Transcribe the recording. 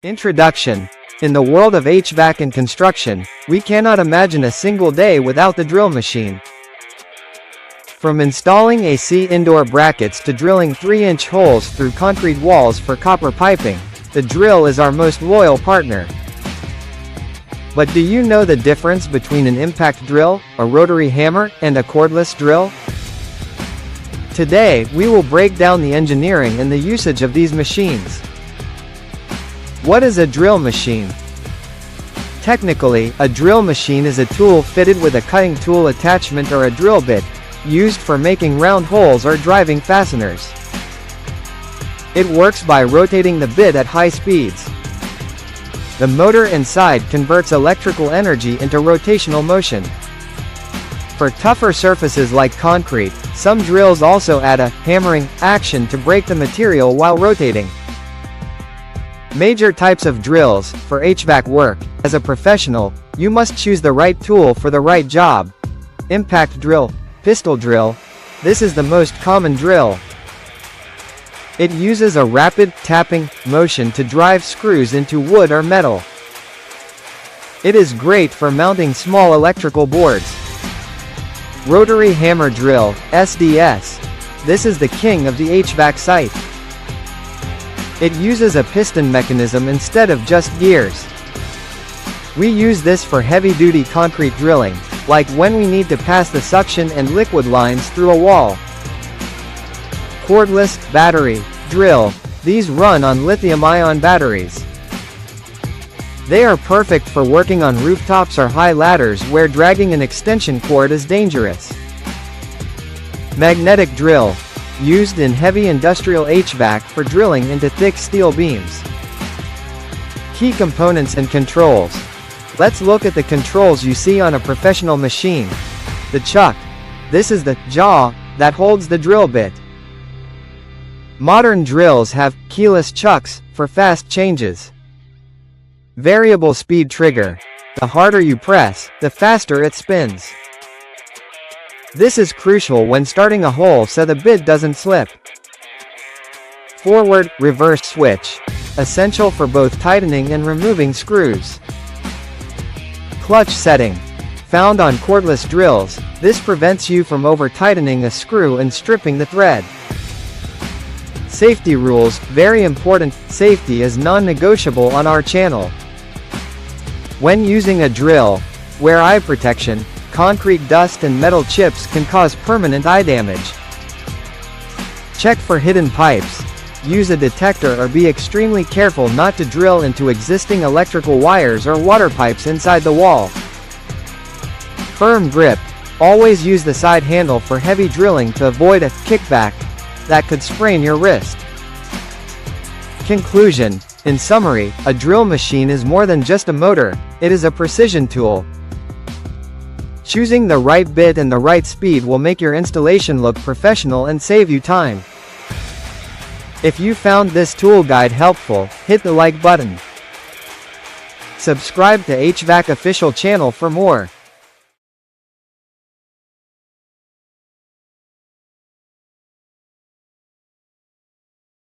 Introduction. In the world of HVAC and construction, we cannot imagine a single day without the drill machine. From installing AC indoor brackets to drilling 3-inch holes through concrete walls for copper piping, the drill is our most loyal partner. But do you know the difference between an impact drill, a rotary hammer, and a cordless drill? Today, we will break down the engineering and the usage of these machines. What is a drill machine? Technically, a drill machine is a tool fitted with a cutting tool attachment or a drill bit, used for making round holes or driving fasteners. It works by rotating the bit at high speeds. The motor inside converts electrical energy into rotational motion. For tougher surfaces like concrete, some drills also add a hammering action to break the material while rotating. Major types of drills. For HVAC work, as a professional, you must choose the right tool for the right job. Impact drill, pistol drill. This is the most common drill. It uses a rapid tapping motion to drive screws into wood or metal. It is great for mounting small electrical boards. Rotary hammer drill, SDS. This is the king of the HVAC site. It uses a piston mechanism instead of just gears. We use this for heavy-duty concrete drilling, like when we need to pass the suction and liquid lines through a wall. Cordless battery drill. These run on lithium-ion batteries. They are perfect for working on rooftops or high ladders where dragging an extension cord is dangerous. Magnetic drill. Used in heavy industrial HVAC for drilling into thick steel beams. Key components and controls. Let's look at the controls you see on a professional machine. The chuck. This is the jaw that holds the drill bit. Modern drills have keyless chucks for fast changes. Variable speed trigger. The harder you press, the faster it spins. This is crucial when starting a hole so the bit doesn't slip. Forward, reverse switch. Essential for both tightening and removing screws. Clutch setting. Found on cordless drills, this prevents you from over-tightening a screw and stripping the thread. Safety rules. Very important, safety is non-negotiable on our channel. When using a drill, wear eye protection. Concrete dust and metal chips can cause permanent eye damage. Check for hidden pipes. Use a detector or be extremely careful not to drill into existing electrical wires or water pipes inside the wall. Firm grip. Always use the side handle for heavy drilling to avoid a kickback that could sprain your wrist. Conclusion. In summary, a drill machine is more than just a motor, it is a precision tool. Choosing the right bit and the right speed will make your installation look professional and save you time. If you found this tool guide helpful, hit the like button. Subscribe to HVAC official channel for more.